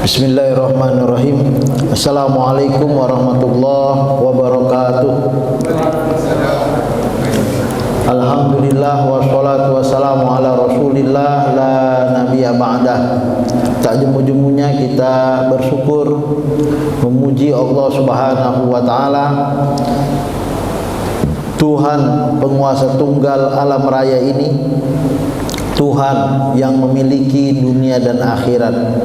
Bismillahirrahmanirrahim. Assalamualaikum warahmatullahi wabarakatuh. Alhamdulillah wassalatu wassalamu ala rasulillah la nabiyya ba'dah. Tak jemu-jemunya kita bersyukur memuji Allah Subhanahu wa taala, Tuhan penguasa tunggal alam raya ini, Tuhan yang memiliki dunia dan akhirat.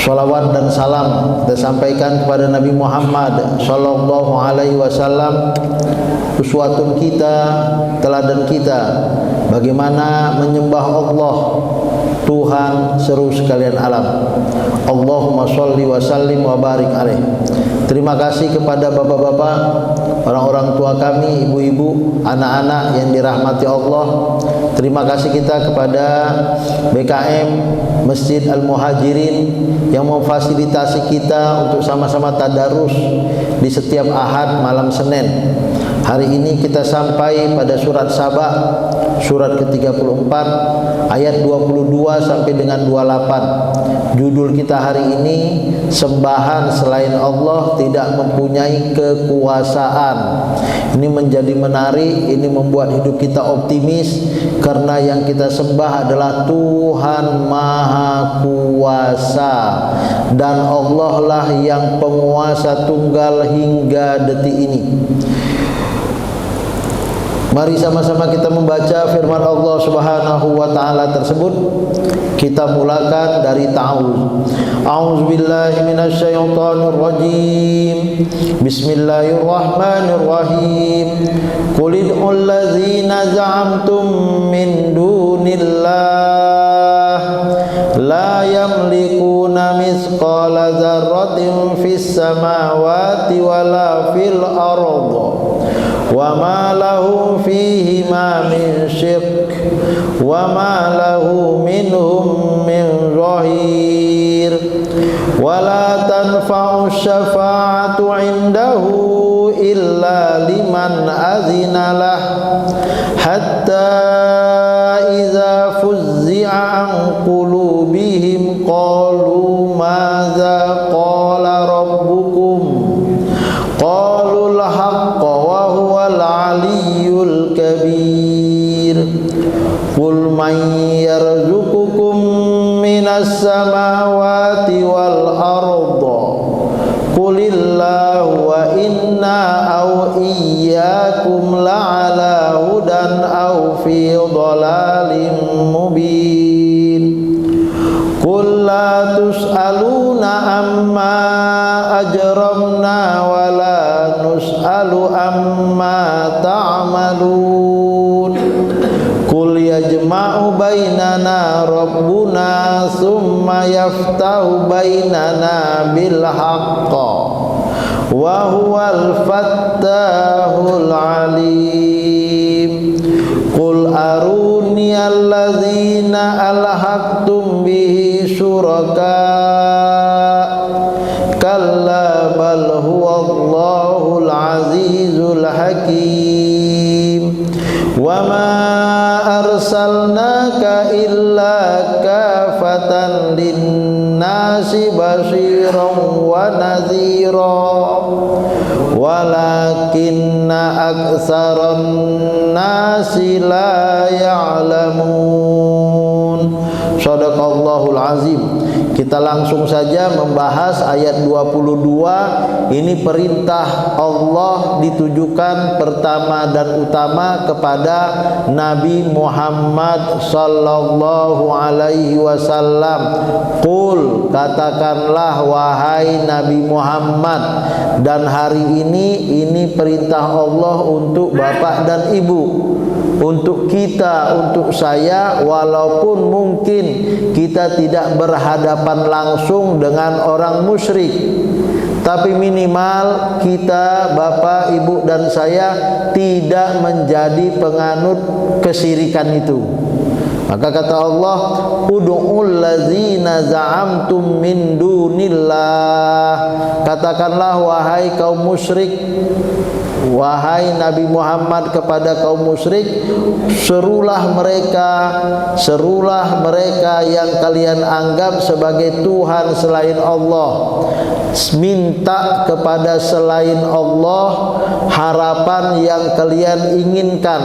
Shalawat dan salam kita sampaikan kepada Nabi Muhammad sallallahu alaihi wasallam, uswatun kita, teladan kita bagaimana menyembah Allah, Tuhan seru sekalian alam. Allahumma sholli wa sallim wa barik alaih. Terima kasih kepada bapak-bapak, orang-orang tua kami, ibu-ibu, anak-anak yang dirahmati Allah. Terima kasih kita kepada BKM Masjid Al-Muhajirin yang memfasilitasi kita untuk sama-sama tadarus di setiap Ahad malam Senin. Hari ini kita sampai pada surat Saba, surat ke-34 ayat 22 sampai dengan 28. Judul kita hari ini, sembahan selain Allah tidak mempunyai kekuasaan. Ini menjadi menarik, ini membuat hidup kita optimis karena yang kita sembah adalah Tuhan Maha Kuasa, dan Allah lah yang penguasa tunggal hingga detik ini. Mari sama-sama kita membaca firman Allah Subhanahu wa taala tersebut. Kita mulakan dari ta'awuz. A'udzubillahi minasyaitonir rajim. Bismillahirrahmanirrahim. Qul ud'ul ladzina za'amtum min dunillah la yamlikuna mithqala dzarratin fis samawati wala fil ardh wa ma lahum fihi ma min syirk wa ma lahu minhum min zahir wa la tanfa'u syafa'atu indahu illa liman azina lah hatta idza fuzzi'a an qulubihim qalu madza qala rabbukum qalul haqqa wa huwal aliyyul kabir. Qul man yarzuqukum minas samawati wal arda qulillahu wa inna aw iyyakum la'ala hudan aw fi dhalalin mubin. Qul la tus'aluna amma ajramna wa la nus'alu amma ta'malun. Qul yajma'u bainana rabbuna thumma yaftahu bainana bil haqqa wa huwal fattahul alim. Qul aruni alladzina alhaqtum bihi syuraka kalla bal huwallahul azizul hakim. Wa ma arsalnaka illa kafatan linnasi basyiran wa nadhira walakinna aktsaran nasi la ya'lamun. Shadaqallahul azim. Kita langsung saja membahas ayat 22. Ini perintah Allah ditujukan pertama dan utama kepada Nabi Muhammad sallallahu alaihi wasallam. Qul, katakanlah wahai Nabi Muhammad. Dan hari ini perintah Allah untuk bapak dan ibu, untuk kita, untuk saya, walaupun mungkin kita tidak berhadapan langsung dengan orang musyrik, tapi minimal kita, bapak, ibu dan saya tidak menjadi penganut kesyirikan itu. Maka kata Allah, ud'ul ladzina za'amtum min dunillah. Katakanlah wahai kaum musyrik, wahai Nabi Muhammad kepada kaum musyrik, serulah mereka yang kalian anggap sebagai Tuhan selain Allah, minta kepada selain Allah harapan yang kalian inginkan,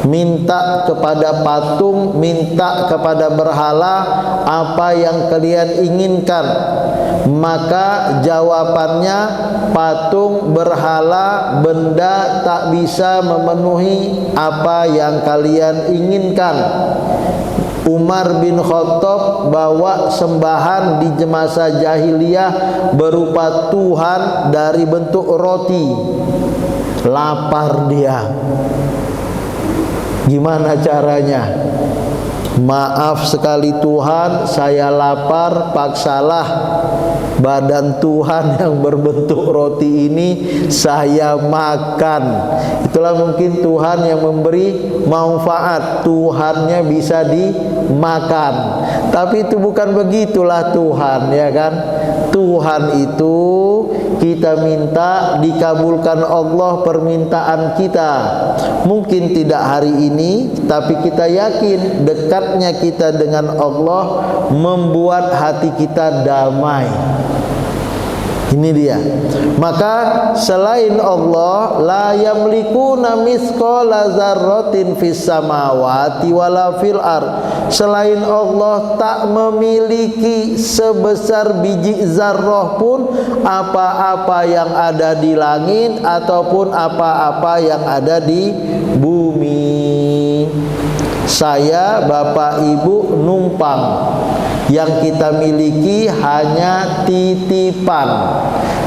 minta kepada patung, minta kepada berhala apa yang kalian inginkan. Maka jawabannya, patung, berhala, benda tak bisa memenuhi apa yang kalian inginkan. Umar bin Khattab bawa sembahan di masa jahiliyah berupa Tuhan dari bentuk roti. Lapar dia. Gimana caranya? Maaf sekali Tuhan, saya lapar, paksalah badan Tuhan yang berbentuk roti ini saya makan. Itulah mungkin Tuhan yang memberi manfaat, Tuhannya bisa dimakan. Tapi itu bukan begitulah Tuhan, ya kan? Tuhan itu kita minta dikabulkan Allah permintaan kita. Mungkin tidak hari ini, tapi kita yakin dekatnya kita dengan Allah membuat hati kita damai. Ini dia. Maka selain Allah, la yamlikuna mithqala dzarratin fis samawati wala fil ard. Selain Allah tak memiliki sebesar biji zarrah pun apa-apa yang ada di langit ataupun apa-apa yang ada di bumi. Saya, Bapak, Ibu numpang. Yang kita miliki hanya titipan.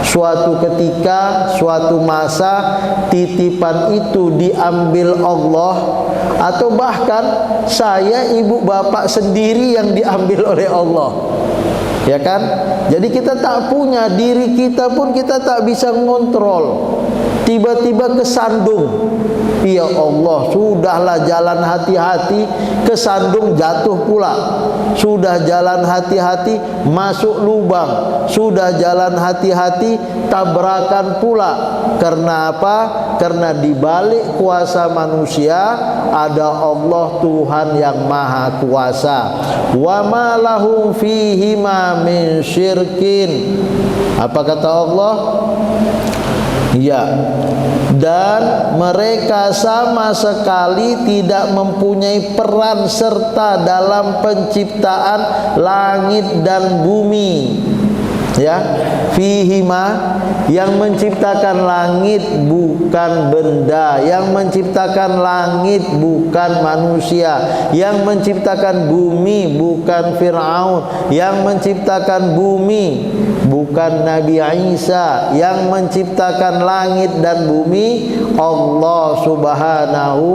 Suatu ketika, suatu masa titipan itu diambil Allah, atau bahkan saya, ibu, bapak sendiri yang diambil oleh Allah. Ya kan? Jadi kita tak punya, diri kita pun kita tak bisa ngontrol. Tiba-tiba kesandung. Ya Allah, sudahlah jalan hati-hati, kesandung jatuh pula. Sudah jalan hati-hati, masuk lubang. Sudah jalan hati-hati, tabrakan pula. Karena apa? Karena di balik kuasa manusia ada Allah Tuhan yang Maha Kuasa. Wa ma lahum fihi ma min syirkin. Apa kata Allah? Ya, dan mereka sama sekali tidak mempunyai peran serta dalam penciptaan langit dan bumi. Ya, fihima, yang menciptakan langit bukan benda, yang menciptakan langit bukan manusia, yang menciptakan bumi bukan Fir'aun, yang menciptakan bumi bukan Nabi Isa, yang menciptakan langit dan bumi Allah Subhanahu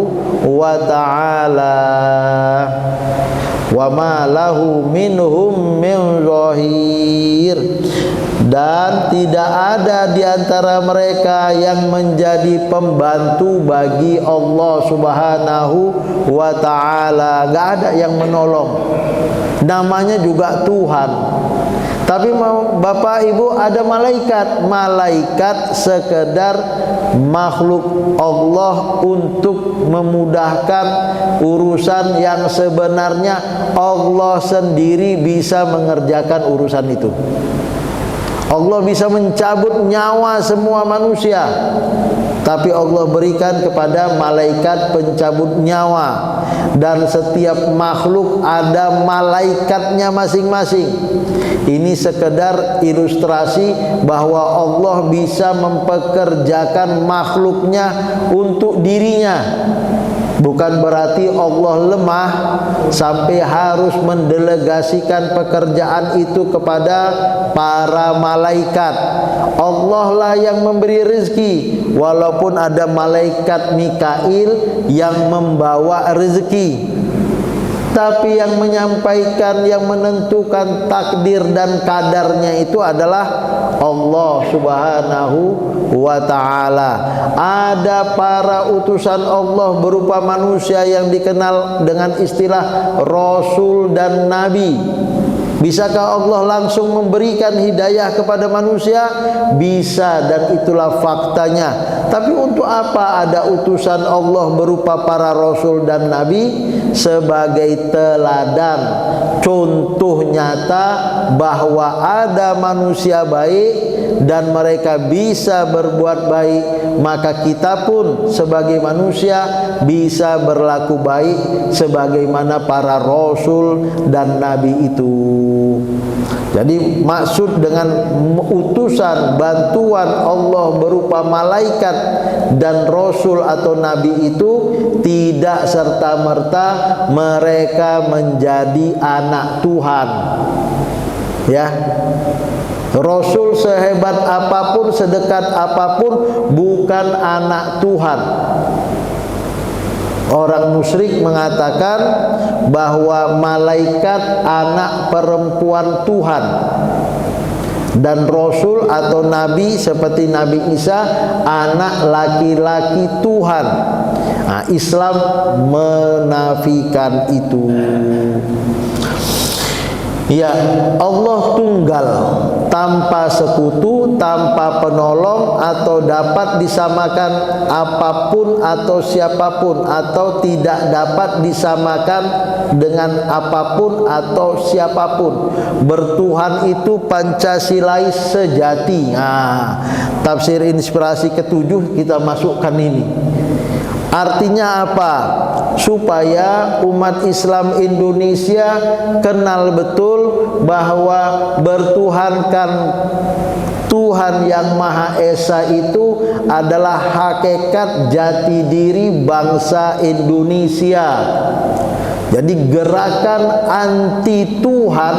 wa ta'ala. Wa ma lahu minhum min zahir. Dan tidak ada di antara mereka yang menjadi pembantu bagi Allah Subhanahu wa ta'ala. Gak ada yang menolong. Namanya juga Tuhan. Tapi Bapak Ibu, ada malaikat. Malaikat sekedar makhluk Allah untuk memudahkan urusan yang sebenarnya Allah sendiri bisa mengerjakan urusan itu. Allah bisa mencabut nyawa semua manusia, tapi Allah berikan kepada malaikat pencabut nyawa. Dan setiap makhluk ada malaikatnya masing-masing. Ini sekedar ilustrasi bahwa Allah bisa mempekerjakan makhluknya untuk dirinya. Bukan berarti Allah lemah sampai harus mendelegasikan pekerjaan itu kepada para malaikat. Allah lah yang memberi rezeki, walaupun ada malaikat Mikail yang membawa rezeki. Tapi yang menyampaikan, yang menentukan takdir dan kadarnya itu adalah Allah Subhanahu wa ta'ala. Ada para utusan Allah berupa manusia yang dikenal dengan istilah Rasul dan Nabi. Bisakah Allah langsung memberikan hidayah kepada manusia? Bisa, dan itulah faktanya. Tapi untuk apa ada utusan Allah berupa para rasul dan nabi? Sebagai teladan, contoh nyata bahwa ada manusia baik dan mereka bisa berbuat baik, maka kita pun sebagai manusia bisa berlaku baik sebagaimana para rasul dan nabi itu. Jadi maksud dengan utusan bantuan Allah berupa malaikat dan rasul atau nabi itu tidak serta-merta mereka menjadi anak Tuhan. Ya. Rasul sehebat apapun, sedekat apapun, bukan anak Tuhan. Orang musyrik mengatakan bahwa malaikat anak perempuan Tuhan, dan rasul atau nabi seperti Nabi Isa anak laki-laki Tuhan. Nah, Islam menafikan itu. Ya, Allah tunggal, tanpa sekutu, tanpa penolong, atau dapat disamakan apapun atau siapapun, atau tidak dapat disamakan dengan apapun atau siapapun. Bertuhan itu Pancasilais sejati. Nah, tafsir inspirasi ketujuh kita masukkan ini. Artinya apa? Supaya umat Islam Indonesia kenal betul bahwa bertuhankan Tuhan yang Maha Esa itu adalah hakikat jati diri bangsa Indonesia. Jadi gerakan anti Tuhan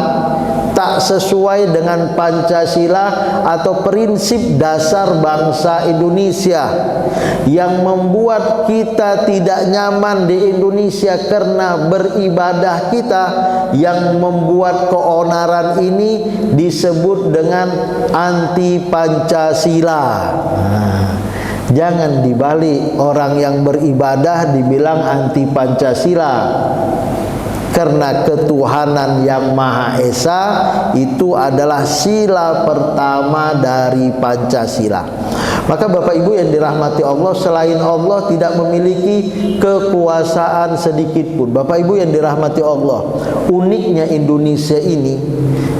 tak sesuai dengan Pancasila atau prinsip dasar bangsa Indonesia, yang membuat kita tidak nyaman di Indonesia karena beribadah kita, yang membuat keonaran ini disebut dengan anti Pancasila. Jangan dibalik, orang yang beribadah dibilang anti Pancasila. Karena ketuhanan yang Maha Esa itu adalah sila pertama dari Pancasila. Maka Bapak Ibu yang dirahmati Allah, selain Allah tidak memiliki kekuasaan sedikit pun. Bapak Ibu yang dirahmati Allah, uniknya Indonesia ini,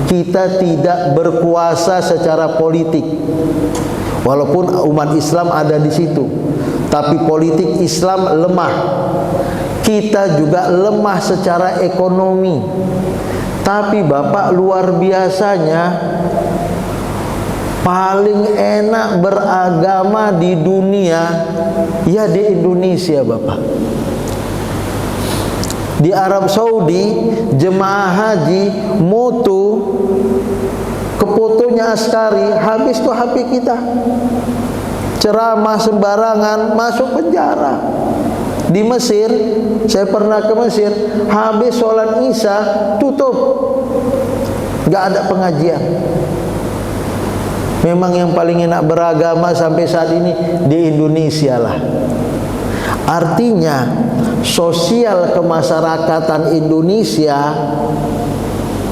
kita tidak berkuasa secara politik. Walaupun umat Islam ada di situ, tapi politik Islam lemah. Kita juga lemah secara ekonomi. Tapi Bapak, luar biasanya paling enak beragama di dunia ya di Indonesia, Bapak. Di Arab Saudi jemaah haji moto kepotonya askari, habis tuh HP kita. Ceramah sembarangan, masuk penjara. Di Mesir, saya pernah ke Mesir, habis sholat Isya tutup, nggak ada pengajian. Memang yang paling enak beragama sampai saat ini di Indonesia lah. Artinya sosial kemasyarakatan Indonesia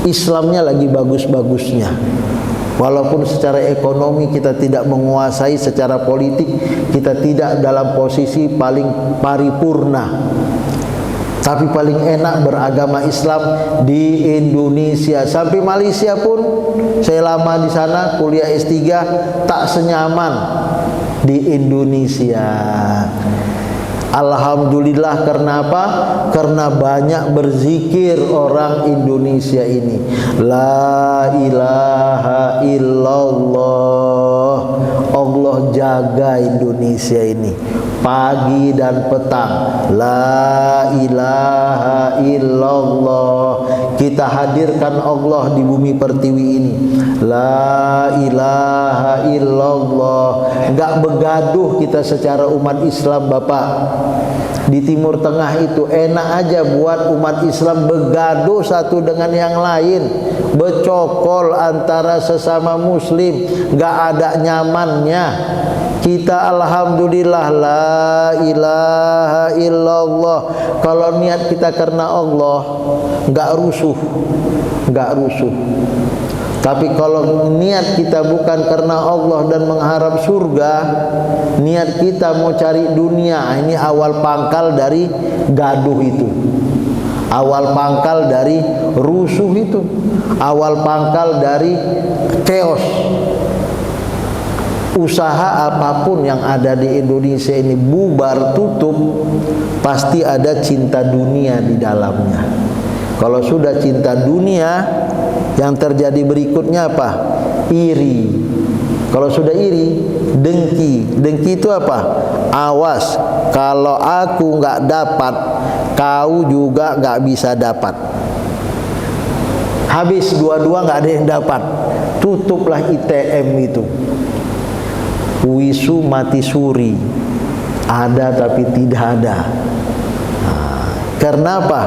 Islamnya lagi bagus-bagusnya. Walaupun secara ekonomi kita tidak menguasai, secara politik kita tidak dalam posisi paling paripurna, tapi paling enak beragama Islam di Indonesia. Sampai Malaysia pun saya lama di sana kuliah S3, tak senyaman di Indonesia. Alhamdulillah, karena apa? Karena banyak berzikir orang Indonesia ini. La ilaha illallah. Allah jaga Indonesia ini pagi dan petang. La ilaha illallah. Kita hadirkan Allah di bumi pertiwi ini. La ilaha illallah. Enggak begaduh kita secara umat Islam, Bapak. Di Timur Tengah itu enak aja buat umat Islam begaduh satu dengan yang lain, bercokol antara sesama muslim, enggak ada nyamannya. kita alhamdulillah la ilaha illallah. Kalau niat kita karena Allah, enggak rusuh. Tapi kalau niat kita bukan karena Allah dan mengharap surga, niat kita mau cari dunia, ini awal pangkal dari gaduh itu. Awal pangkal dari rusuh itu. Awal pangkal dari chaos. Usaha apapun yang ada di Indonesia ini bubar tutup, pasti ada cinta dunia di dalamnya. Kalau sudah cinta dunia, yang terjadi berikutnya apa? Iri. Kalau sudah iri, dengki. Dengki itu apa? Awas, kalau aku nggak dapat, kau juga nggak bisa dapat. Habis dua-dua nggak ada yang dapat. Tutuplah ITM itu. Wisu mati suri, ada tapi tidak ada. Karena apa?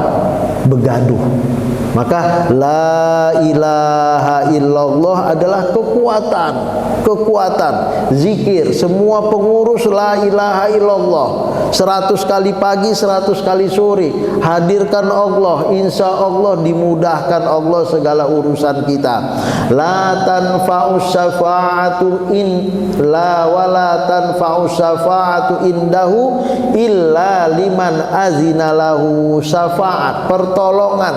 Begaduh. Maka la ilaha illallah adalah kekuatan zikir. Semua pengurus la ilaha illallah 100 kali pagi, 100 kali sore, hadirkan Allah, insya Allah dimudahkan Allah segala urusan kita. La tanfa'us syafa'atu wala tanfa'us syafa'atu indahu illa liman azina lahu. Syafa'at, pertolongan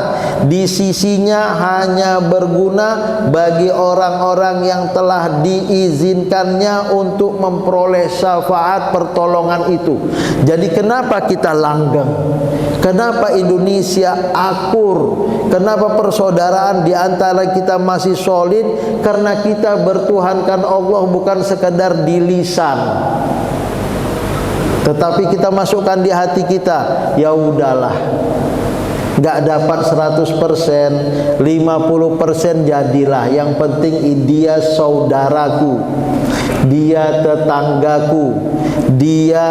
di sisinya hanya berguna bagi orang-orang yang telah diizinkannya untuk memperoleh syafaat pertolongan itu. Jadi kenapa kita langgeng? Kenapa Indonesia akur? Kenapa persaudaraan di antara kita masih solid? Karena kita bertuhankan Allah bukan sekadar di lisan, tetapi kita masukkan di hati kita. Ya udahlah, gak dapat 100%, 50% jadilah. Yang penting dia saudaraku, dia tetanggaku, dia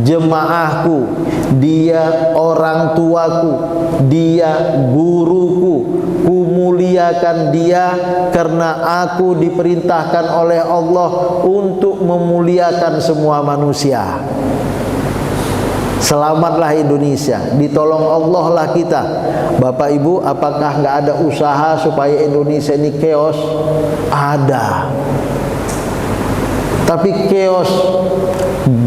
jemaahku, dia orang tuaku, dia guruku. Kumuliakan dia karena aku diperintahkan oleh Allah untuk memuliakan semua manusia. Selamatlah Indonesia, ditolong Allah lah kita. Bapak Ibu, apakah nggak ada usaha supaya Indonesia ini chaos? Ada. Tapi chaos,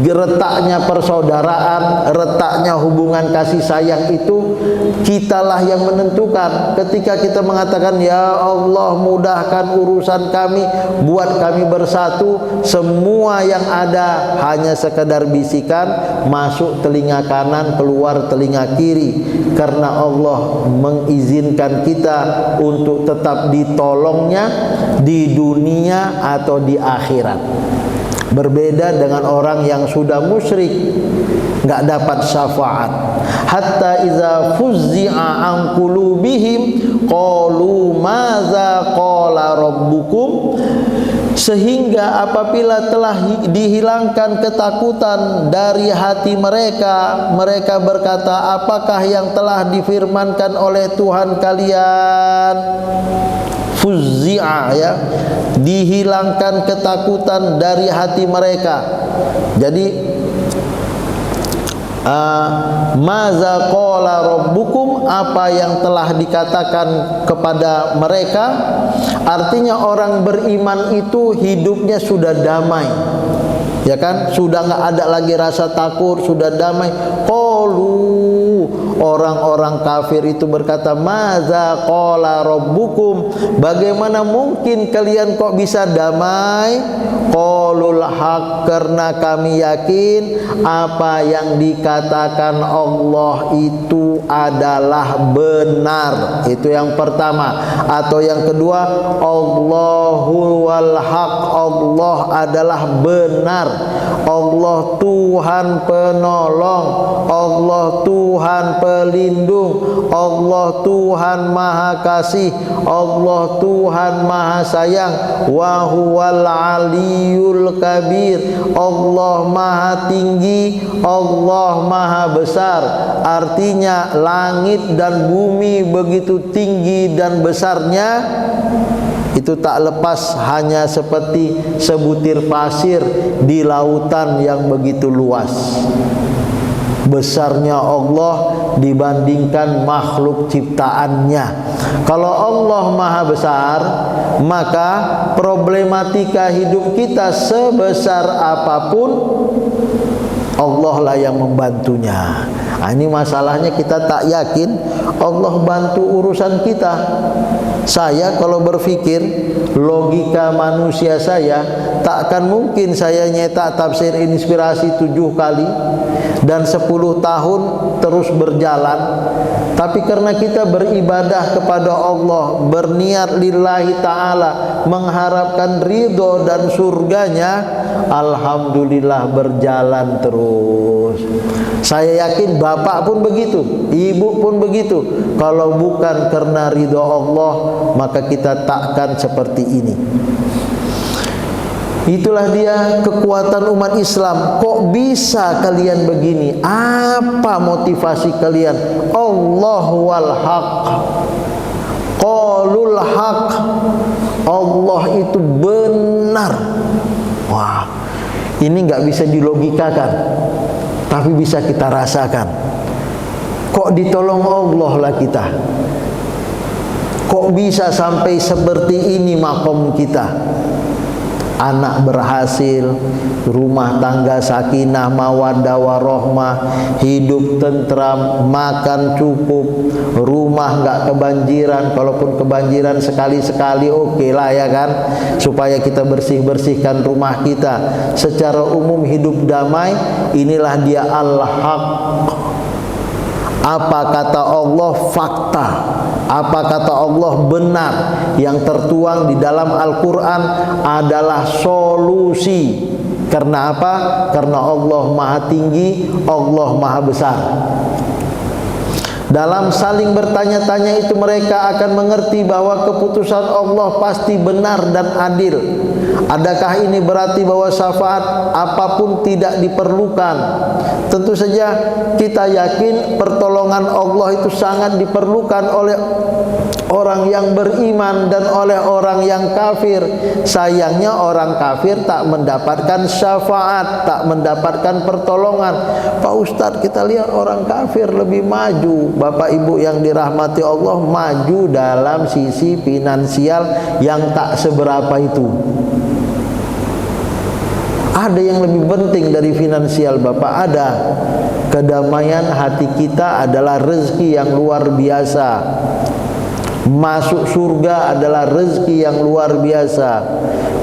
retaknya persaudaraan, retaknya hubungan kasih sayang itu kitalah yang menentukan. Ketika kita mengatakan ya Allah mudahkan urusan kami, buat kami bersatu, semua yang ada hanya sekedar bisikan, masuk telinga kanan, keluar telinga kiri. Karena Allah mengizinkan kita untuk tetap ditolongnya di dunia atau di akhirat. Berbeda dengan orang yang sudah musyrik, nggak dapat syafaat. Hatta iza fuzzi'a an qulubihim qalu maza qala rabbukum. Sehingga apabila telah dihilangkan ketakutan dari hati mereka, mereka berkata, apakah yang telah difirmankan oleh Tuhan kalian? Fuzzi'a, ya, dihilangkan ketakutan dari hati mereka. Jadi maza qala rabbukum, apa yang telah dikatakan kepada mereka. Artinya orang beriman itu hidupnya sudah damai, ya kan? Sudah nggak ada lagi rasa takut, sudah damai. Orang-orang kafir itu berkata, maza qala rabbukum, bagaimana mungkin kalian kok bisa damai? Qulul haq, karena kami yakin apa yang dikatakan Allah itu adalah benar. Itu yang pertama. Atau yang kedua, Allahu wal haq, Allah adalah benar. Allah Tuhan penolong, Allah Tuhan pelindung, Allah Tuhan maha kasih, Allah Tuhan maha sayang. Wa huwal aliyul kabir, Allah maha tinggi, Allah maha besar. Artinya langit dan bumi begitu tinggi dan besarnya, itu tak lepas hanya seperti sebutir pasir di lautan yang begitu luas. Besarnya Allah dibandingkan makhluk ciptaannya. Kalau Allah maha besar, maka problematika hidup kita sebesar apapun, Allah lah yang membantunya. Nah, ini masalahnya, kita tak yakin Allah bantu urusan kita. Saya kalau berpikir logika manusia saya, takkan mungkin saya nyetak tafsir inspirasi 7 kali dan 10 tahun terus berjalan. Tapi karena kita beribadah kepada Allah, berniat lillahi ta'ala, mengharapkan ridho dan surganya, alhamdulillah berjalan terus. Saya yakin bapak pun begitu, ibu pun begitu. Kalau bukan karena ridho Allah, maka kita takkan seperti ini. Itulah dia kekuatan umat Islam. Kok bisa kalian begini? Apa motivasi kalian? Allahu wal haq, qaulul haq. Allah itu benar. Wah, ini nggak bisa dilogikakan, tapi bisa kita rasakan. Kok ditolong Allah lah kita? Kok bisa sampai seperti ini makom kita? Anak berhasil, rumah tangga sakinah mawaddah warahmah, hidup tentram, makan cukup, rumah nggak kebanjiran. Kalaupun kebanjiran sekali-sekali oke lah ya kan, supaya kita bersih-bersihkan rumah kita. Secara umum hidup damai. Inilah dia al-haq. Apa kata Allah? Fakta. Apa kata Allah? Benar. Yang tertuang di dalam Al-Quran adalah solusi. Karena apa? Karena Allah maha tinggi, Allah maha besar. Dalam saling bertanya-tanya itu mereka akan mengerti bahwa keputusan Allah pasti benar dan adil. Adakah ini berarti bahwa syafaat apapun tidak diperlukan? Tentu saja kita yakin pertolongan Allah itu sangat diperlukan oleh orang yang beriman dan oleh orang yang kafir. Sayangnya orang kafir tak mendapatkan syafaat, tak mendapatkan pertolongan. Pak Ustadz, kita lihat orang kafir lebih maju. Bapak Ibu yang dirahmati Allah, maju dalam sisi finansial yang tak seberapa itu. Ada yang lebih penting dari finansial Bapak, ada. Kedamaian hati kita adalah rezeki yang luar biasa. Masuk surga adalah rezeki yang luar biasa.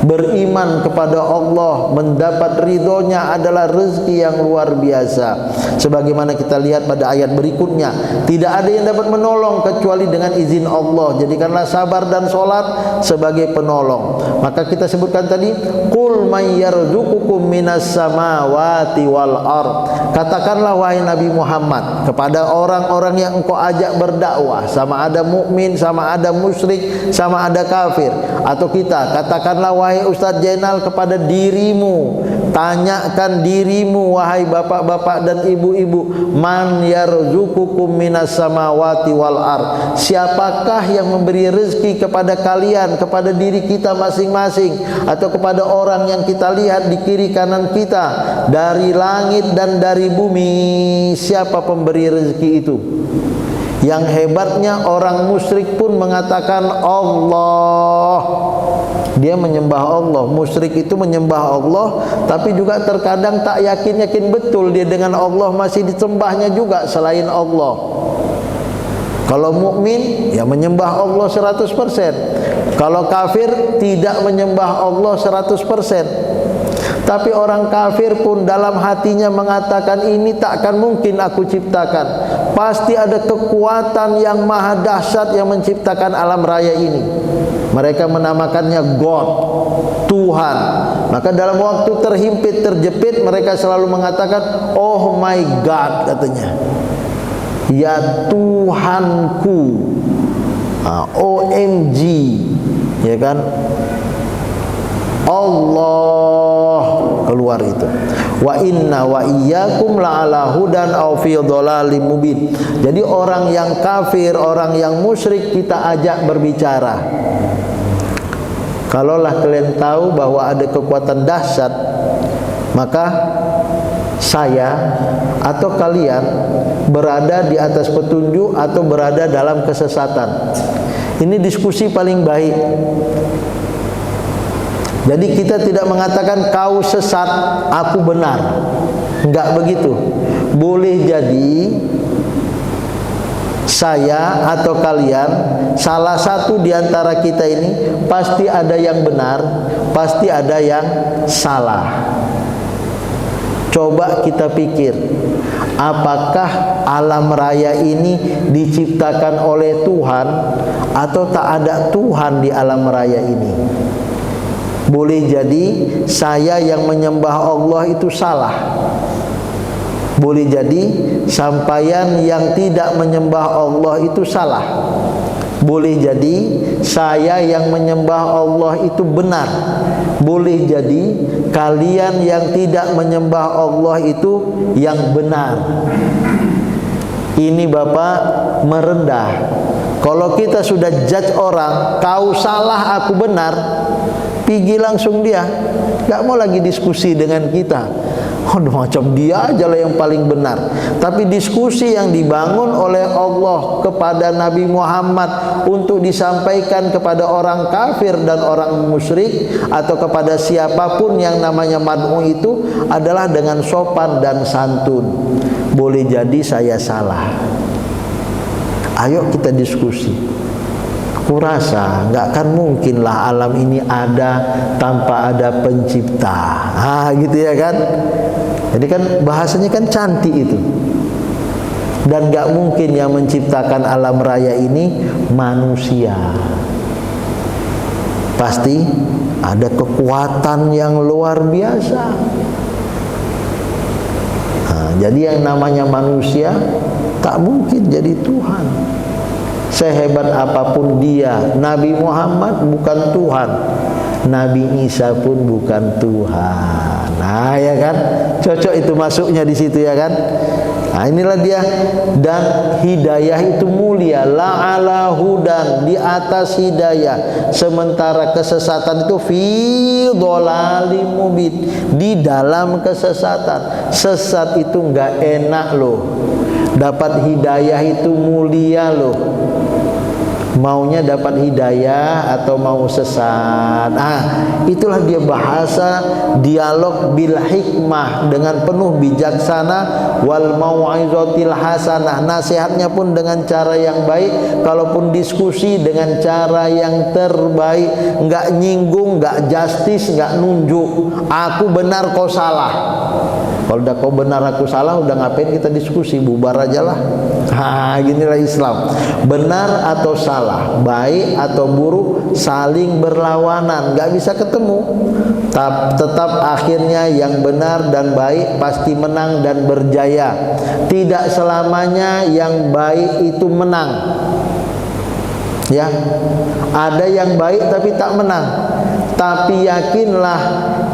Beriman kepada Allah, mendapat ridhonya adalah rezeki yang luar biasa. Sebagaimana kita lihat pada ayat berikutnya, tidak ada yang dapat menolong kecuali dengan izin Allah. Jadikanlah sabar dan sholat sebagai penolong. Maka kita sebutkan tadi, qul may yarzuqukum minas samawati wal ard. Katakanlah wahai Nabi Muhammad kepada orang-orang yang engkau ajak berdakwah, sama ada mukmin, sama ada musyrik, sama ada kafir, atau kita katakanlah wahai Ustadz Jainal kepada dirimu, tanyakan dirimu wahai bapak-bapak dan ibu-ibu, man yarzuqukum minas samawati wal ard. Siapakah yang memberi rezeki kepada kalian, kepada diri kita masing-masing, atau kepada orang yang kita lihat di kiri kanan kita, dari langit dan dari bumi? Siapa pemberi rezeki itu? Yang hebatnya orang musyrik pun mengatakan Allah. Dia menyembah Allah. Musyrik itu menyembah Allah, tapi juga terkadang tak yakin betul dia dengan Allah, masih disembahnya juga selain Allah. Kalau mukmin ya menyembah Allah 100%. Kalau kafir tidak menyembah Allah 100%. Tapi orang kafir pun dalam hatinya mengatakan, ini takkan mungkin aku ciptakan. Pasti ada kekuatan yang maha dahsyat yang menciptakan alam raya ini. Mereka menamakannya God, Tuhan. Maka dalam waktu terhimpit, terjepit, mereka selalu mengatakan, oh my God, katanya. Ya Tuhanku, OMG, ya kan? Allah, keluar itu. Wa inna wa iyyakum la'ala hudan aw fi dhalalim mubin. Jadi orang yang kafir, orang yang musyrik kita ajak berbicara. Kalaulah kalian tahu bahwa ada kekuatan dahsyat, maka saya atau kalian berada di atas petunjuk atau berada dalam kesesatan. Ini diskusi paling baik. Jadi kita tidak mengatakan kau sesat, aku benar. Enggak begitu. Boleh jadi saya atau kalian, salah satu di antara kita ini pasti ada yang benar, pasti ada yang salah. Coba kita pikir, apakah alam raya ini diciptakan oleh Tuhan atau tak ada Tuhan di alam raya ini? Boleh jadi saya yang menyembah Allah itu salah. Boleh jadi sampeyan yang tidak menyembah Allah itu salah. Boleh jadi saya yang menyembah Allah itu benar. Boleh jadi kalian yang tidak menyembah Allah itu yang benar. Ini Bapak merendah. Kalau kita sudah judge orang, kau salah aku benar, pergi langsung dia, gak mau lagi diskusi dengan kita. Macam dia aja lah yang paling benar. Tapi diskusi yang dibangun oleh Allah kepada Nabi Muhammad untuk disampaikan kepada orang kafir dan orang musyrik atau kepada siapapun yang namanya mad'u itu adalah dengan sopan dan santun. Boleh jadi saya salah. Ayo kita diskusi. Aku rasa nggak akan mungkinlah alam ini ada tanpa ada pencipta. Gitu ya kan? Jadi kan bahasanya kan cantik itu. Dan nggak mungkin yang menciptakan alam raya ini manusia. Pasti ada kekuatan yang luar biasa. Jadi yang namanya manusia tak mungkin jadi Tuhan. Sehebat apapun dia, Nabi Muhammad bukan Tuhan, Nabi Isa pun bukan Tuhan. Ya kan, cocok itu masuknya di situ ya kan. Inilah dia. Dan hidayah itu mulia, la'ala hudan, di atas hidayah. Sementara kesesatan itu fi dhalalim mubin, di dalam kesesatan. Sesat itu enggak enak loh. Dapat hidayah itu mulia loh. Maunya dapat hidayah atau mau sesat. Itulah dia bahasa dialog bil hikmah, dengan penuh bijaksana, wal mau'izatil hasanah, nasihatnya pun dengan cara yang baik, kalaupun diskusi dengan cara yang terbaik, enggak nyinggung, enggak justice, enggak nunjuk aku benar kau salah. Kalau udah kau benar aku salah, udah ngapain kita diskusi, bubar aja lah. Ginilah Islam. Benar atau salah, baik atau buruk, saling berlawanan, nggak bisa ketemu. Tetap akhirnya yang benar dan baik pasti menang dan berjaya. Tidak selamanya yang baik itu menang. Ya, ada yang baik tapi tak menang. Tapi yakinlah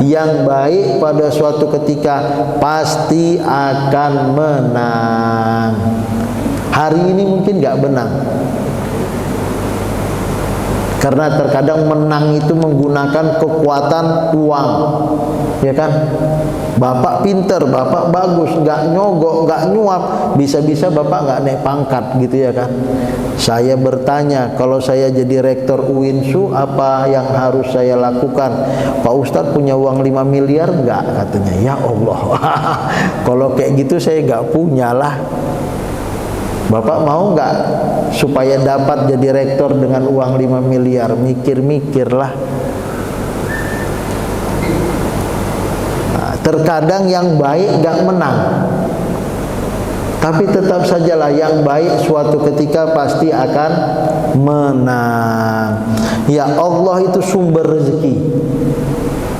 yang baik pada suatu ketika pasti akan menang. Hari ini mungkin gak menang, karena terkadang menang itu menggunakan kekuatan uang, ya kan? Bapak pinter, bapak bagus, gak nyogok, gak nyuap, bisa-bisa bapak gak naik pangkat gitu ya kan? Saya bertanya, kalau saya jadi rektor UINSU, apa yang harus saya lakukan? Pak Ustadz punya uang 5 miliar enggak? Katanya. Ya Allah, kalau kayak gitu saya enggak punya lah. Bapak mau enggak supaya dapat jadi rektor dengan uang 5 miliar? Mikir-mikirlah. Terkadang yang baik enggak menang. Tapi tetap sajalah yang baik suatu ketika pasti akan menang. Ya Allah itu sumber rezeki.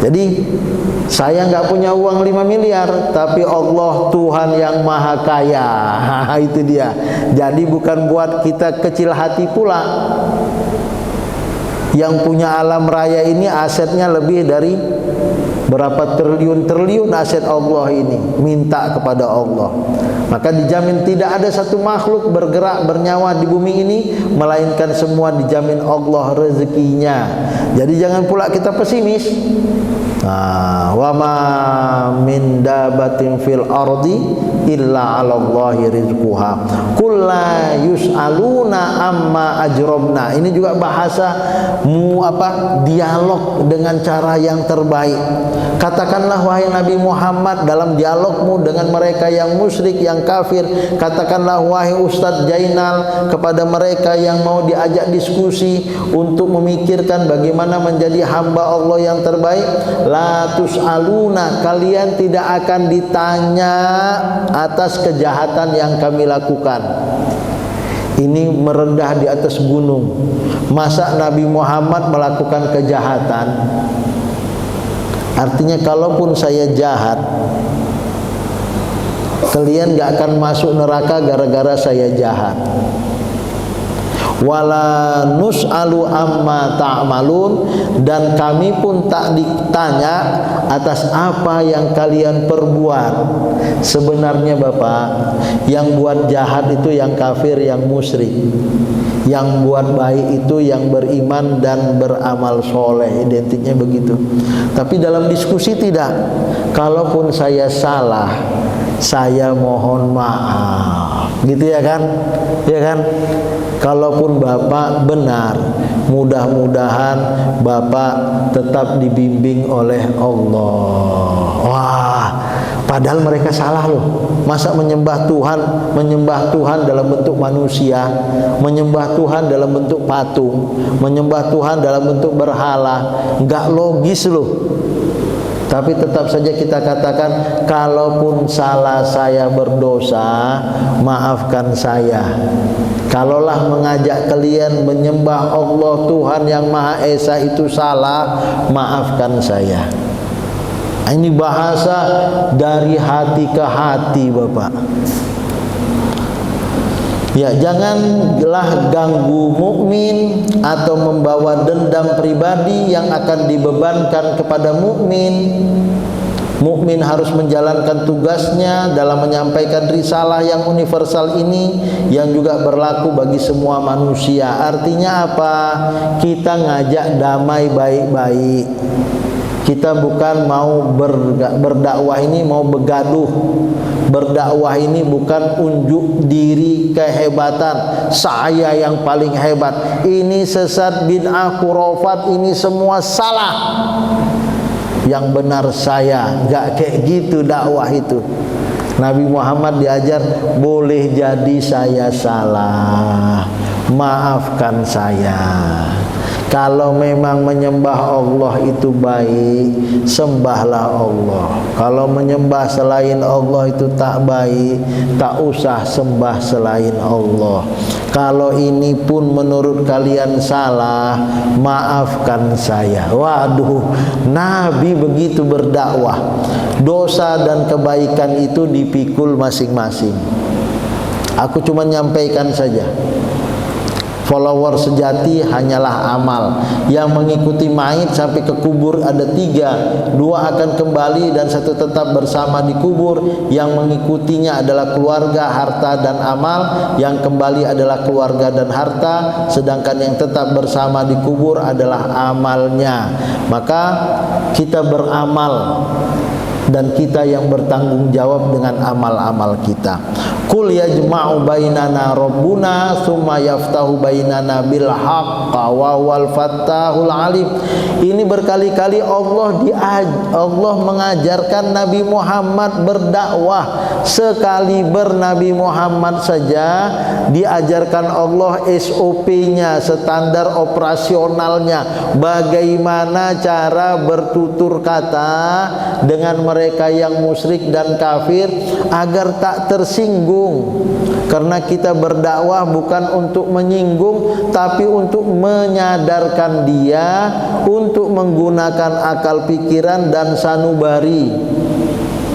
Jadi saya nggak punya uang 5 miliar, tapi Allah Tuhan yang maha kaya. Itu dia. Jadi bukan buat kita kecil hati pula. Yang punya alam raya ini asetnya lebih dari berapa triliun-triliun aset Allah ini, minta kepada Allah. Maka dijamin tidak ada satu makhluk bergerak bernyawa di bumi ini melainkan semua dijamin Allah rezekinya. Jadi jangan pula kita pesimis. Wa ma min dabatin fil ardi illa 'alallahi rizquha. Qul la yus'aluna amma ajrabna. Ini juga bahasa dialog dengan cara yang terbaik. Katakanlah wahai Nabi Muhammad dalam dialogmu dengan mereka yang musyrik, yang kafir, katakanlah wahai Ustadz Jainal kepada mereka yang mau diajak diskusi untuk memikirkan bagaimana menjadi hamba Allah yang terbaik, la tus'aluna, kalian tidak akan ditanya atas kejahatan yang kami lakukan. Ini merendah di atas gunung. Masa Nabi Muhammad melakukan kejahatan? Artinya kalaupun saya jahat, kalian gak akan masuk neraka gara-gara saya jahat. Wala nus'alu amma ta'malun, dan kami pun tak ditanya atas apa yang kalian perbuat. Sebenarnya Bapak, yang buat jahat itu yang kafir, yang musyrik. Yang buat baik itu yang beriman dan beramal soleh, identiknya begitu. Tapi dalam diskusi tidak. Kalaupun saya salah, saya mohon maaf, gitu ya kan? Ya kan? Kalaupun Bapak benar, mudah-mudahan Bapak tetap dibimbing oleh Allah. Wah, padahal mereka salah loh. Masa menyembah Tuhan dalam bentuk manusia, menyembah Tuhan dalam bentuk patung, menyembah Tuhan dalam bentuk berhala, nggak logis loh. Tapi tetap saja kita katakan, kalaupun salah saya berdosa, maafkan saya. Kalaulah mengajak kalian menyembah Allah Tuhan yang Maha Esa itu salah, maafkan saya. Ini bahasa dari hati ke hati Bapak. Ya, janganlah ganggu mukmin atau membawa dendam pribadi yang akan dibebankan kepada mukmin. Mukmin harus menjalankan tugasnya dalam menyampaikan risalah yang universal ini, yang juga berlaku bagi semua manusia. Artinya apa? Kita ngajak damai baik-baik. Kita bukan mau berdakwah ini mau begaduh. Berdakwah ini bukan unjuk diri kehebatan, saya yang paling hebat. Ini sesat, bid'ah, khurafat, ini semua salah. Yang benar saya, enggak kayak gitu dakwah itu. Nabi Muhammad diajar, boleh jadi saya salah, maafkan saya. Kalau memang menyembah Allah itu baik, sembahlah Allah. Kalau menyembah selain Allah itu tak baik, tak usah sembah selain Allah. Kalau ini pun menurut kalian salah, maafkan saya. Waduh, Nabi begitu berdakwah. Dosa dan kebaikan itu dipikul masing-masing. Aku cuma nyampaikan saja. Follower sejati hanyalah amal. Yang mengikuti mayit sampai ke kubur ada 3. 2 akan kembali dan 1 tetap bersama di kubur. Yang mengikutinya adalah keluarga, harta, dan amal. Yang kembali adalah keluarga dan harta. Sedangkan yang tetap bersama di kubur adalah amalnya. Maka kita beramal, dan kita yang bertanggung jawab dengan amal-amal kita. Qul yajma'u bainana rabbuna tsumma yaftahu bainana bil haqqa wa wal fattahul alim. Ini berkali-kali Allah mengajarkan Nabi Muhammad berdakwah. Sekali Nabi Muhammad saja diajarkan Allah SOP-nya, standar operasionalnya, bagaimana cara bertutur kata dengan mereka yang musyrik dan kafir agar tak tersinggung. Karena kita berdakwah bukan untuk menyinggung, tapi untuk menyadarkan dia, untuk menggunakan akal pikiran dan sanubari.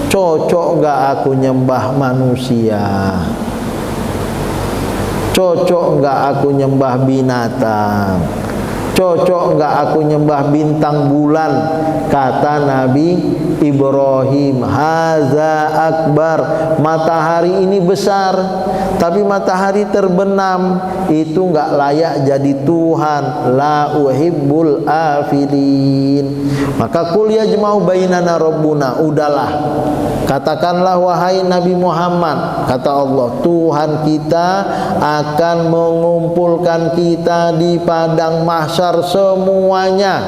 Cocok gak aku nyembah manusia? Cocok gak aku nyembah binatang? Cocok enggak aku nyembah bintang bulan? Kata Nabi Ibrahim, haza akbar, matahari ini besar, tapi matahari terbenam, itu enggak layak jadi Tuhan. La uhibbul afilin. Maka qul yajma'u bainana rabbuna, udahlah, katakanlah wahai Nabi Muhammad, kata Allah, Tuhan kita akan mengumpulkan kita di padang mahsyar semuanya.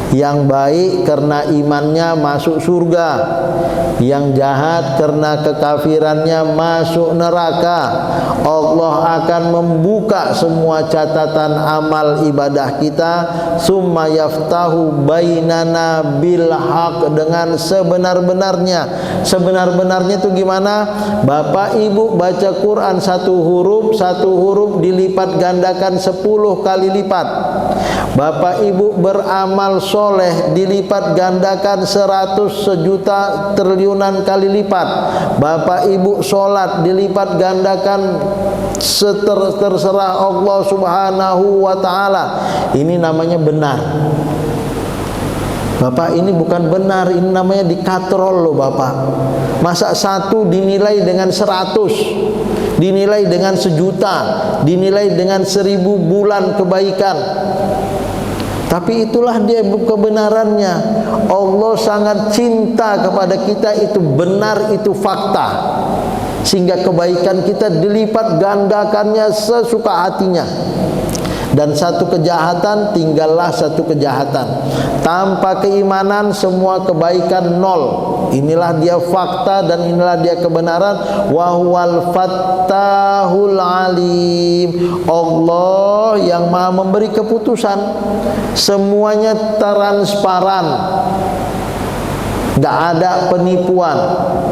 Yang baik karena imannya masuk surga, yang jahat karena kekafirannya masuk neraka. Allah akan membuka semua catatan amal ibadah kita, summa yaftahu bainana bil haq, dengan sebenar-benarnya. Sebenar-benarnya itu gimana? Bapak ibu baca Quran satu huruf dilipat gandakan 10 kali lipat. Bapak ibu beramal soleh dilipat gandakan 100 sejuta triliunan kali lipat. Bapak ibu sholat dilipat gandakan terserah Allah subhanahu wa ta'ala. Ini namanya benar. Bapak, ini bukan benar, ini namanya dikatrol loh Bapak. Masa satu dinilai dengan 100, dinilai dengan 1.000.000, dinilai dengan 1.000 bulan kebaikan. Tapi itulah dia kebenarannya. Allah sangat cinta kepada kita, itu benar, itu fakta. Sehingga kebaikan kita dilipat gandakannya sesuka hatinya. Dan satu kejahatan tinggallah satu kejahatan. Tanpa keimanan semua kebaikan nol. Inilah dia fakta dan inilah dia kebenaran. Wa huwal fattahul alim. Allah yang Maha memberi keputusan. Semuanya transparan. Tidak ada penipuan.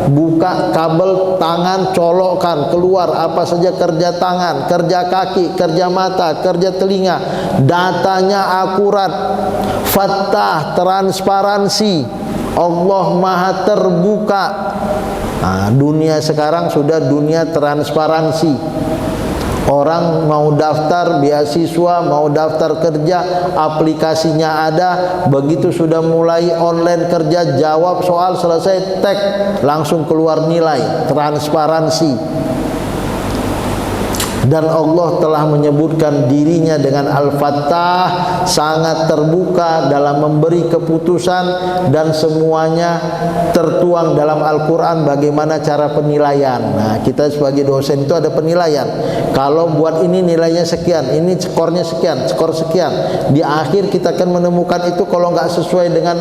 Buka kabel tangan, colokkan, keluar apa saja kerja tangan, kerja kaki, kerja mata, kerja telinga. Datanya akurat. Fattah, transparansi. Allah Maha terbuka. Nah, dunia sekarang sudah dunia transparansi. Orang mau daftar beasiswa, mau daftar kerja, aplikasinya ada. Begitu sudah mulai online kerja, jawab soal, selesai, tag, langsung keluar nilai. Transparansi. Dan Allah telah menyebutkan dirinya dengan Al-Fattah, sangat terbuka dalam memberi keputusan, dan semuanya tertuang dalam Al-Quran bagaimana cara penilaian. Nah, kita sebagai dosen itu ada penilaian. Kalau buat ini nilainya sekian, ini skornya sekian, skor sekian. Di akhir kita akan menemukan itu. Kalau nggak sesuai dengan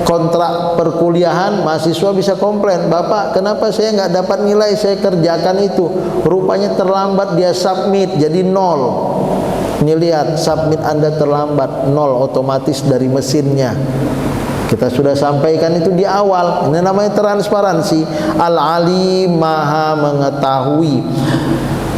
kontrak perkuliahan, mahasiswa bisa komplain, Bapak kenapa saya nggak dapat nilai, saya kerjakan itu, rupanya terlambat dia submit, jadi 0. Ini lihat, submit Anda terlambat, 0 otomatis dari mesinnya. Kita sudah sampaikan itu di awal. Ini namanya transparansi. Al-Alim, Maha mengetahui.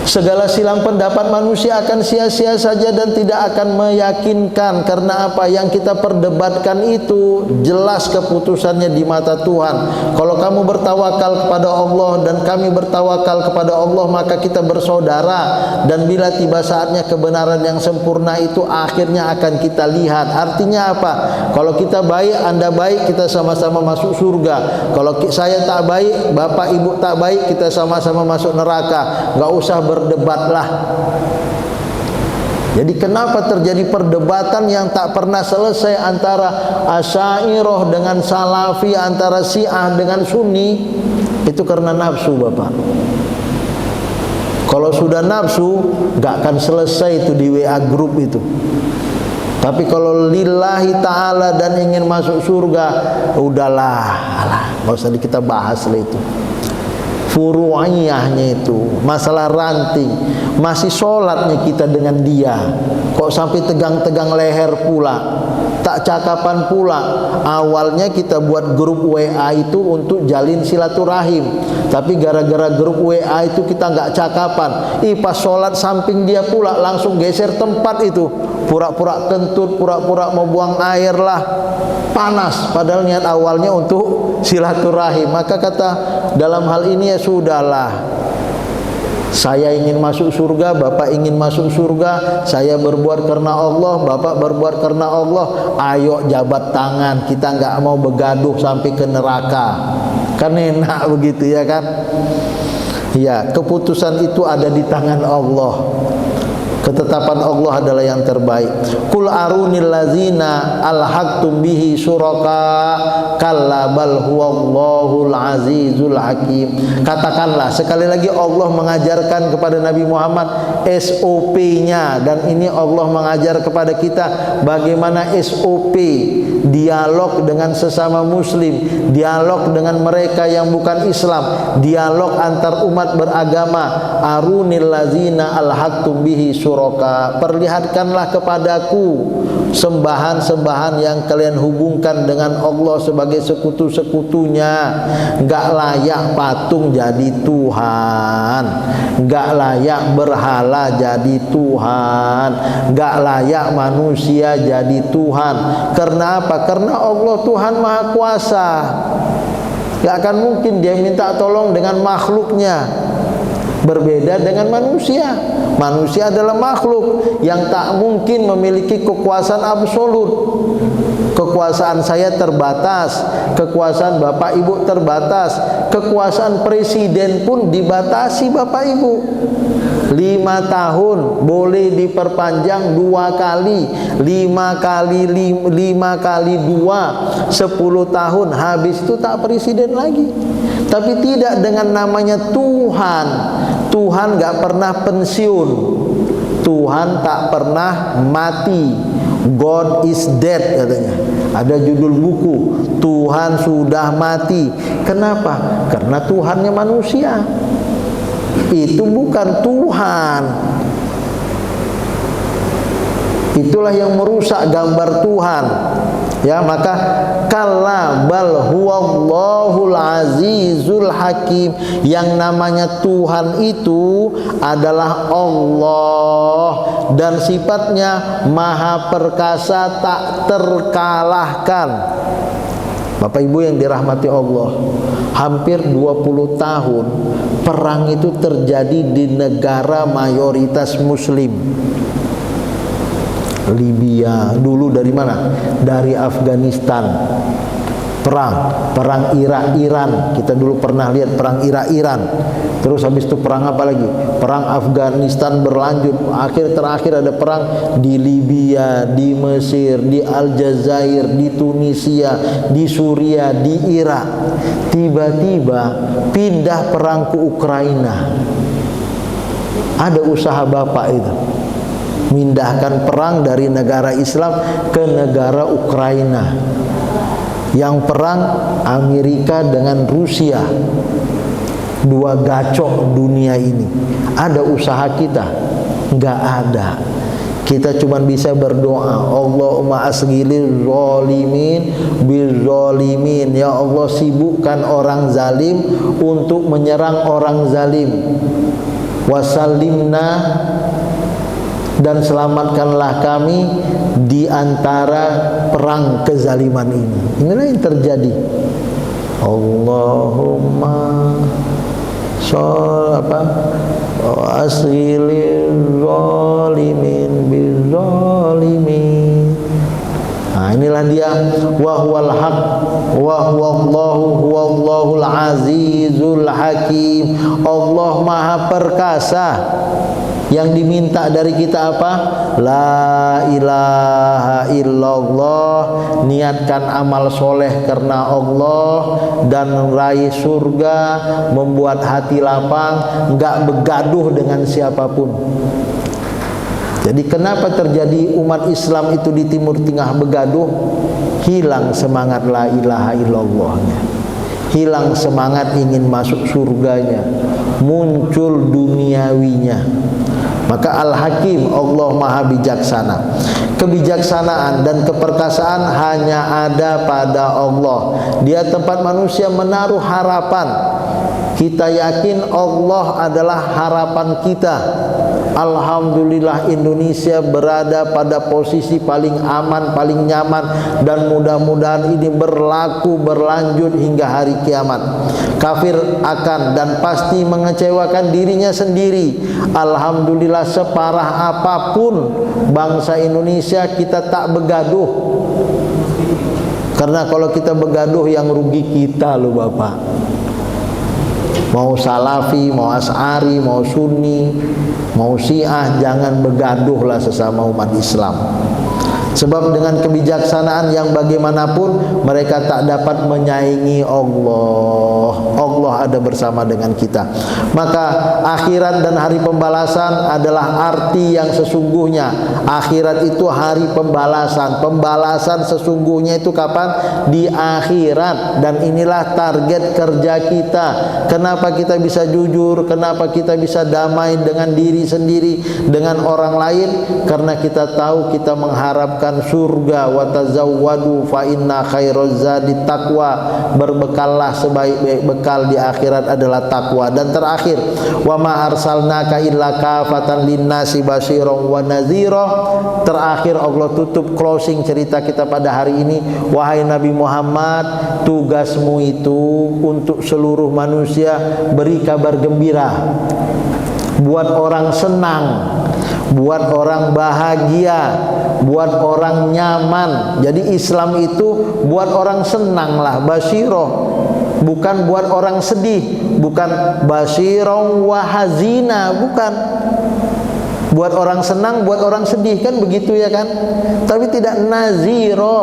Segala silang pendapat manusia akan sia-sia saja dan tidak akan meyakinkan. Karena apa? Yang kita perdebatkan itu jelas keputusannya di mata Tuhan. Kalau kamu bertawakal kepada Allah dan kami bertawakal kepada Allah, maka kita bersaudara. Dan bila tiba saatnya kebenaran yang sempurna itu akhirnya akan kita lihat. Artinya apa? Kalau kita baik, Anda baik, kita sama-sama masuk surga. Kalau saya tak baik, Bapak Ibu tak baik, kita sama-sama masuk neraka. Gak usah berdebatlah. Jadi kenapa terjadi perdebatan yang tak pernah selesai antara Asy'ariyah dengan Salafi, antara Syiah dengan Sunni? Itu karena nafsu, Bapak. Kalau sudah nafsu, gak akan selesai itu di WA group itu. Tapi kalau lillahi ta'ala dan ingin masuk surga, udahlah, gak usah kita bahas lah itu. Furu'iyahnya itu, masalah ranting. Masih sholatnya kita dengan dia, kok sampai tegang-tegang leher pula, tak cakapan pula. Awalnya kita buat grup WA itu untuk jalin silaturahim, tapi gara-gara grup WA itu kita nggak cakapan. Pas sholat samping dia pula, langsung geser tempat itu, pura-pura kentut, pura-pura mau buang air lah, panas. Padahal niat awalnya untuk silaturahim. Maka kata dalam hal ini ya sudahlah, Saya ingin masuk surga, Bapak ingin masuk surga. Saya berbuat karena Allah, Bapak berbuat karena Allah. Ayo jabat tangan, kita nggak mau begaduh sampai ke neraka. Kan enak begitu ya kan? Ya, keputusan itu ada di tangan Allah. Ketetapan Allah adalah yang terbaik. Qul arunil ladzina alhaqtum bihi syuraka kalla bal huwallahul azizul hakim. Katakanlah, sekali lagi Allah mengajarkan kepada Nabi Muhammad SOP-nya, dan ini Allah mengajar kepada kita bagaimana SOP dialog dengan sesama muslim, dialog dengan mereka yang bukan Islam, dialog antar umat beragama. Arunil ladzina alhaqtum bihi syuraka, perlihatkanlah kepadaku sembahan-sembahan yang kalian hubungkan dengan Allah sebagai sekutu-sekutunya. Enggak layak patung jadi Tuhan, enggak layak berhala jadi Tuhan, enggak layak manusia jadi Tuhan. Karena apa? Karena Allah Tuhan Maha Kuasa. Enggak akan mungkin dia minta tolong dengan makhluknya. Berbeda dengan manusia. Manusia adalah makhluk yang tak mungkin memiliki kekuasaan absolut. Kekuasaan saya terbatas, kekuasaan Bapak Ibu terbatas, kekuasaan presiden pun dibatasi Bapak Ibu. 5 tahun boleh diperpanjang 2 kali, 5 kali 2 10 tahun, habis itu tak presiden lagi. Tapi tidak dengan namanya Tuhan. Tuhan gak pernah pensiun, Tuhan tak pernah mati. God is dead katanya. Ada judul buku, Tuhan sudah mati. Kenapa? Karena Tuhannya manusia. Itu bukan Tuhan. Itulah yang merusak gambar Tuhan. Ya, maka kalla bal huwallahul azizul hakim. Yang namanya Tuhan itu adalah Allah, dan sifatnya maha perkasa, tak terkalahkan. Bapak Ibu yang dirahmati Allah, hampir 20 tahun perang itu terjadi di negara mayoritas muslim. Libya, dulu dari mana? Dari Afghanistan. Perang Irak-Iran. Kita dulu pernah lihat perang Irak-Iran. Terus habis itu perang apa lagi? Perang Afghanistan berlanjut. Terakhir ada perang di Libya, di Mesir, di Aljazair, di Tunisia, di Suria, di Irak. Tiba-tiba pindah perang ke Ukraina. Ada usaha Bapak itu, mindahkan perang dari negara Islam ke negara Ukraina. Yang perang Amerika dengan Rusia, 2 gacok dunia ini. Ada usaha kita? Enggak ada. Kita cuma bisa berdoa, Allahumma asghilil zalimin bizzalimin. Ya Allah, sibukkan orang zalim untuk menyerang orang zalim. Wasallimna, dan selamatkanlah kami di antara perang kezaliman ini. Inilah yang terjadi. Allahumma asghilil zalimin bizzalimin. Nah, inilah dia, wa huwal haq wa huwallahul azizul hakim. Allah Maha Perkasa. Yang diminta dari kita apa? La ilaha illallah. Niatkan amal soleh karena Allah dan raih surga, membuat hati lapang, enggak begaduh dengan siapapun. Jadi kenapa terjadi umat Islam itu di Timur Tengah begaduh? Hilang semangat la ilaha illallahnya, hilang semangat ingin masuk surganya, muncul duniawinya. Maka Al-Hakim, Allah Maha Bijaksana. Kebijaksanaan dan keperkasaan hanya ada pada Allah. Dia tempat manusia menaruh harapan. Kita yakin Allah adalah harapan kita. Alhamdulillah Indonesia berada pada posisi paling aman, paling nyaman, dan mudah-mudahan ini berlanjut hingga hari kiamat. Kafir akan dan pasti mengecewakan dirinya sendiri. Alhamdulillah, separah apapun bangsa Indonesia, kita tak begaduh. Karena kalau kita begaduh yang rugi kita loh Bapak. Mau Salafi, mau Asy'ari, mau Sunni, mau Syiah, jangan begaduhlah sesama umat Islam. Sebab dengan kebijaksanaan yang bagaimanapun mereka tak dapat menyaingi Allah. Allah ada bersama dengan kita. Maka akhirat dan hari pembalasan adalah arti yang sesungguhnya. Akhirat itu hari pembalasan. Pembalasan sesungguhnya itu kapan? Di akhirat. Dan inilah target kerja kita. Kenapa kita bisa jujur? Kenapa kita bisa damai dengan diri sendiri, dengan orang lain? Karena kita tahu kita mengharapkan surga. Wa tazawwadu fa inna khairaz zadi taqwa. Berbekallah, sebaik-baik bekal di akhirat adalah takwa. Dan terakhir, wa ma arsalnaka illa kafatan linnasi basyiran wa nadhira. Terakhir Allah tutup closing cerita kita pada hari ini. Wahai Nabi Muhammad, tugasmu itu untuk seluruh manusia beri kabar gembira, buat orang senang, buat orang bahagia, buat orang nyaman. Jadi Islam itu buat orang senang lah, basyirah, bukan buat orang sedih. Bukan basyirah wa hazina, bukan buat orang senang, buat orang sedih, kan begitu ya kan. Tapi tidak naziro.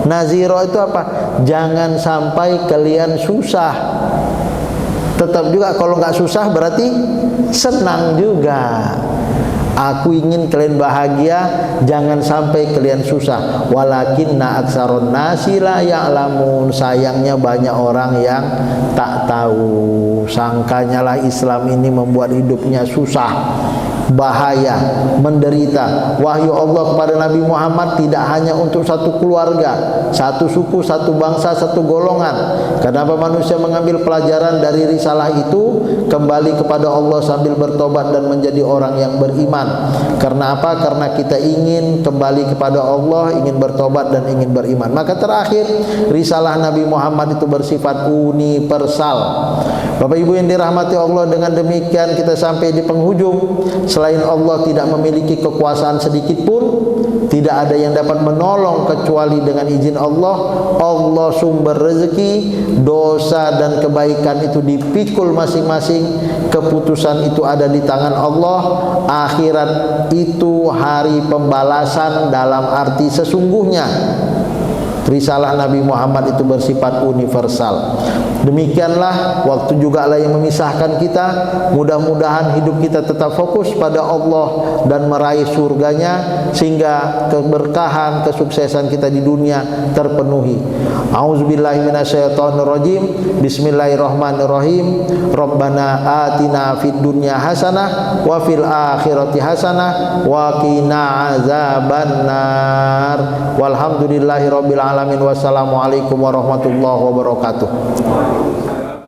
Naziro itu apa? Jangan sampai kalian susah. Tetap juga kalau nggak susah berarti senang juga. Aku ingin kalian bahagia, jangan sampai kalian susah. Walakinna aktsaron nasi la ya'lamun. Sayangnya banyak orang yang tak tahu. Sangkanya lah Islam ini membuat hidupnya susah, bahaya, menderita. Wahyu Allah kepada Nabi Muhammad tidak hanya untuk satu keluarga, satu suku, satu bangsa, satu golongan. Kenapa manusia mengambil pelajaran dari risalah itu? Kembali kepada Allah sambil bertobat dan menjadi orang yang beriman. Karena apa? Karena kita ingin kembali kepada Allah, ingin bertobat dan ingin beriman. Maka terakhir, risalah Nabi Muhammad itu bersifat universal. Bapak Ibu yang dirahmati Allah, dengan demikian kita sampai di penghujung. Selain Allah tidak memiliki kekuasaan sedikit pun, tidak ada yang dapat menolong kecuali dengan izin Allah. Allah sumber rezeki, dosa dan kebaikan itu dipikul masing-masing. Keputusan itu ada di tangan Allah. Akhirat itu hari pembalasan dalam arti sesungguhnya. Risalah Nabi Muhammad itu bersifat universal. Demikianlah, waktu juga lah yang memisahkan kita. Mudah-mudahan hidup kita tetap fokus pada Allah dan meraih surganya, sehingga keberkahan, kesuksesan kita di dunia terpenuhi. A'udzubillahi minasyaitonirrajim. Bismillahirrahmanirrahim. Rabbana atina fid dunya hasanah wa fil akhirati hasanah wa qina azabannar. Walhamdulillahirabbil alamin. Wassalamualaikum warahmatullahi wabarakatuh.